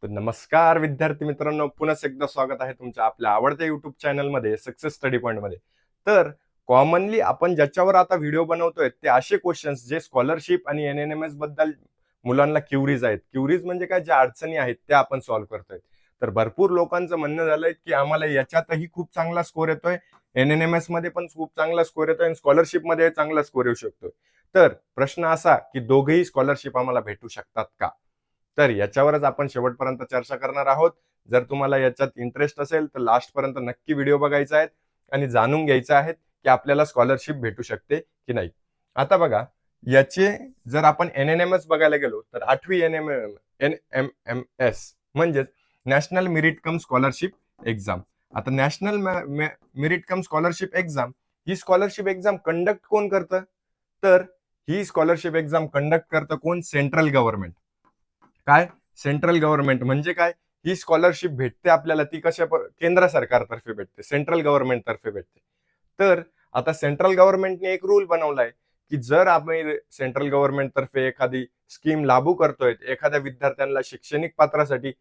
तर नमस्कार विद्यार्थी मित्रांनो, पुन्हा एकदा स्वागत आहे तुमच्या आपल्या आवडत्या युट्यूब चॅनलमध्ये सक्सेस स्टडी पॉइंटमध्ये. तर कॉमनली आपण ज्याच्यावर आता व्हिडिओ बनवतोय ते असे क्वेश्चन्स जे स्कॉलरशिप आणि एनएनएमएस बद्दल मुलांना क्युरीज आहेत. क्युरीज म्हणजे काय, ज्या अडचणी आहेत त्या आपण सॉल्व्ह करतोय. तर भरपूर लोकांचं म्हणणं झालंय की आम्हाला याच्यातही खूप चांगला स्कोर येतोय, एनएनएमएस मध्ये पण खूप चांगला स्कोर येतोय आणि स्कॉलरशिप मध्ये चांगला स्कोर येऊ शकतोय. तर प्रश्न असा की दोघेही स्कॉलरशिप आम्हाला भेटू शकतात का? तर याच्यावरच आपण शेवटपर्यंत चर्चा करणार आहोत. जर तुम्हाला याच्यात इंटरेस्ट असेल तर लास्ट पर्यंत नक्की व्हिडिओ बघायचा आहे आणि जाणून घ्यायचं आहे की आपल्याला स्कॉलरशिप भेटू शकते की नाही. आता बघा, याचे जर आपण एनएनएमएस बघायला गेलो तर 8वी एनएमएमएस म्हणजेच national merit cum scholarship exam. आता national merit cum scholarship exam ही स्कॉलरशिप एक्झाम कंडक्ट कोण करतं? तर ही स्कॉलरशिप एक्झाम कंडक्ट करतं कोण? Central government. काय? सेंट्रल गव्हर्नमेंट म्हणजे काय? ही स्कॉलरशिप भेटते आपल्याला, ती कशा केंद्र सरकारतर्फे भेटते, सेंट्रल गव्हर्नमेंट तर्फे भेटते. तर आता सेंट्रल गव्हर्नमेंटने एक रूल बनवलाय की जर आपण सेंट्रल गव्हर्नमेंट तर्फे एखादी स्कीम लागू करतोय, एखाद्या विद्यार्थ्यांना शैक्षणिक पात्रासाठी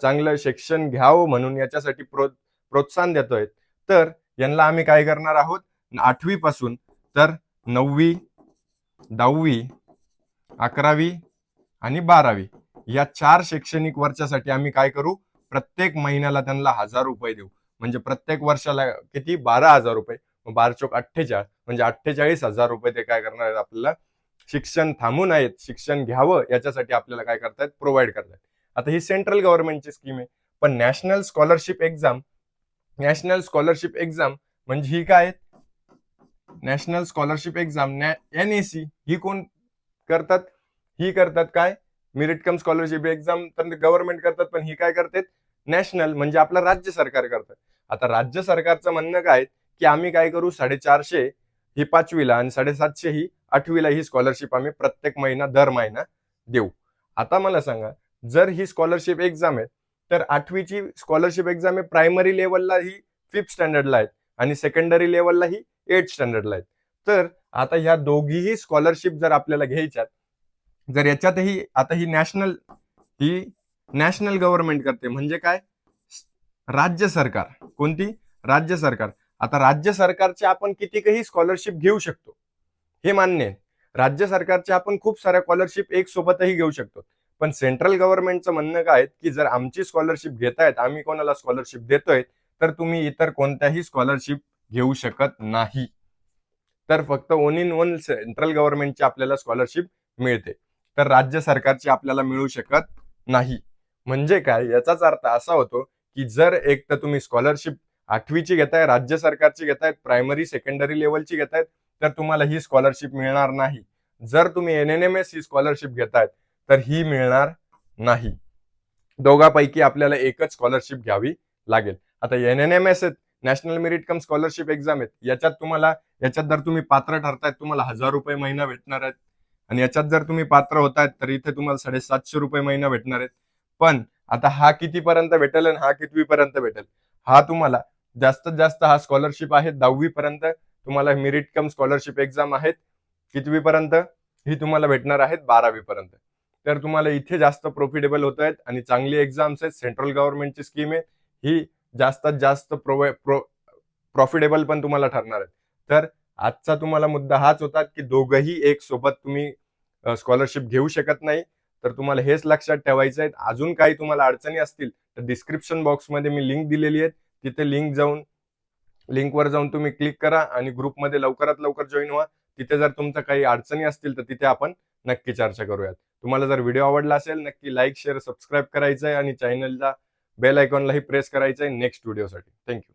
चांगलं शिक्षण घ्यावं म्हणून याच्यासाठी प्रोत्साहन देतोय, तर यांना आम्ही काय करणार आहोत, 8वी पासून तर 9वी, 10वी, 11वी आणि 12वी या 4 शैक्षणिक वर्षासाठी आम्ही काय करू, प्रत्येक महिन्याला त्यांना 1000 रुपये देऊ. म्हणजे प्रत्येक वर्षाला किती? 12,000 रुपये. 12 चोक 48 म्हणजे 48,000 रुपये ते काय करणार आहेत, आपल्याला शिक्षण थांबू नयेत, शिक्षण घ्यावं याच्यासाठी आपल्याला काय करतायत, प्रोव्हाइड करतायत. आता ही सेंट्रल गव्हर्नमेंटची स्कीम आहे. पण नॅशनल स्कॉलरशिप एक्झाम म्हणजे ही काय? नॅशनल स्कॉलरशिप एक्झाम एनएसी ही कोण करतात? ही करतात काय? मेरिट कम स्कॉलरशिप एक्झाम तर गव्हर्नमेंट करतात, पण ही काय करतात? नॅशनल म्हणजे आपलं राज्य सरकार करतात. आता राज्य सरकारचं म्हणणं काय की आम्ही काय करू, 450 ही 5वीला आणि 750 ही 8वीला ही स्कॉलरशिप आम्ही प्रत्येक महिना दर महिना देऊ. आता मला सांगा, जर ही स्कॉलरशिप एक्झाम आहे तर 8वीची स्कॉलरशिप एक्झाम आहे, प्रायमरी लेवलला ही 5th स्टँडर्डला आहेत आणि सेकंडरी लेवलला ही 8th स्टँडर्डला आहेत. तर आता ह्या दोघीही स्कॉलरशिप जर आपल्याला घ्यायच्यात, जर याच्यातही आता ही नॅशनल गव्हर्नमेंट करते म्हणजे काय? राज्य सरकार. कोणती? राज्य सरकार. आता राज्य सरकारचे आपण कितीकही स्कॉलरशिप घेऊ शकतो, हे मान्य आहे. राज्य सरकारचे आपण खूप साऱ्या स्कॉलरशिप एक सोबतही घेऊ शकतो. पण सेंट्रल गव्हर्नमेंटचं म्हणणं काय की जर आमची स्कॉलरशिप घेतायत, आम्ही कोणाला स्कॉलरशिप देतोय, तर तुम्ही इतर कोणत्याही स्कॉलरशिप घेऊ शकत नाही. तर फक्त ओन इन ओन सेंट्रल गव्हर्नमेंटची आपल्याला स्कॉलरशिप मिळते, तर राज्य सरकारची आपल्याला मिळू शकत नाही. म्हणजे काय? याचाच अर्थ असा होतो की जर एक तर तुम्ही स्कॉलरशिप 8वीची घेताय, राज्य सरकारची घेतायत, प्रायमरी सेकंडरी लेवलची घेतायत, तर तुम्हाला ही स्कॉलरशिप मिळणार नाही. जर तुम्ही एनएनएमएस ही स्कॉलरशिप घेतायत तर ही मिळणार नाही. दोघांपैकी आपल्याला एकच स्कॉलरशिप घ्यावी लागेल. आता NNMS national merit cum scholarship exam आहेत, याच्यात जर तुम्ही पात्र ठरतायत, तुम्हाला 1000 रुपये महिना भेटणार आहेत. आणि याच्यात जर तुम्ही पात्र होतायत तर इथे तुम्हाला 750 रुपये महिना भेटणार आहेत. पण आता हा कितीपर्यंत भेटेल आणि हा कितवीपर्यंत भेटेल? हा तुम्हाला जास्तीत जास्त हा स्कॉलरशिप आहे 10वी पर्यंत तुम्हाला मेरिट कम स्कॉलरशिप एक्झाम आहेत. कितवीपर्यंत? ही तुम्हाला भेटणार आहेत 12वी पर्यंत. तर तुम्हाला इथे जास्त प्रॉफिटेबल होत आहेत आणि चांगली एक्झाम्स आहेत. सेंट्रल गव्हर्नमेंटची स्कीम आहे ही, जास्तीत जास्त प्रॉफिटेबल पण तुम्हाला ठरणार आहे. तर आजचा तुम्हाला मुद्दा हाच होता की दोघंही एक सोबत तुम्ही स्कॉलरशिप घेऊ शकत नाही. तर तुम्हाला हेच लक्षात ठेवायचं आहे. अजून काही तुम्हाला अडचणी असतील तर डिस्क्रिप्शन बॉक्समध्ये मी लिंक दिलेली आहे, तिथे लिंकवर जाऊन तुम्ही क्लिक करा आणि ग्रुपमध्ये लवकरात लवकर जॉईन व्हा. तिथे जर तुमच्या काही अडचणी असतील तर तिथे आपण नक्की चर्चा करूयात. तुम्हाला जर व्हिडिओ आवडला असेल नक्की लाईक, शेअर, सबस्क्राईब करायचं आहे आणि चॅनलला बेल आयकॉनलाही प्रेस करायचं आहे नेक्स्ट व्हिडिओसाठी. थँक्यू.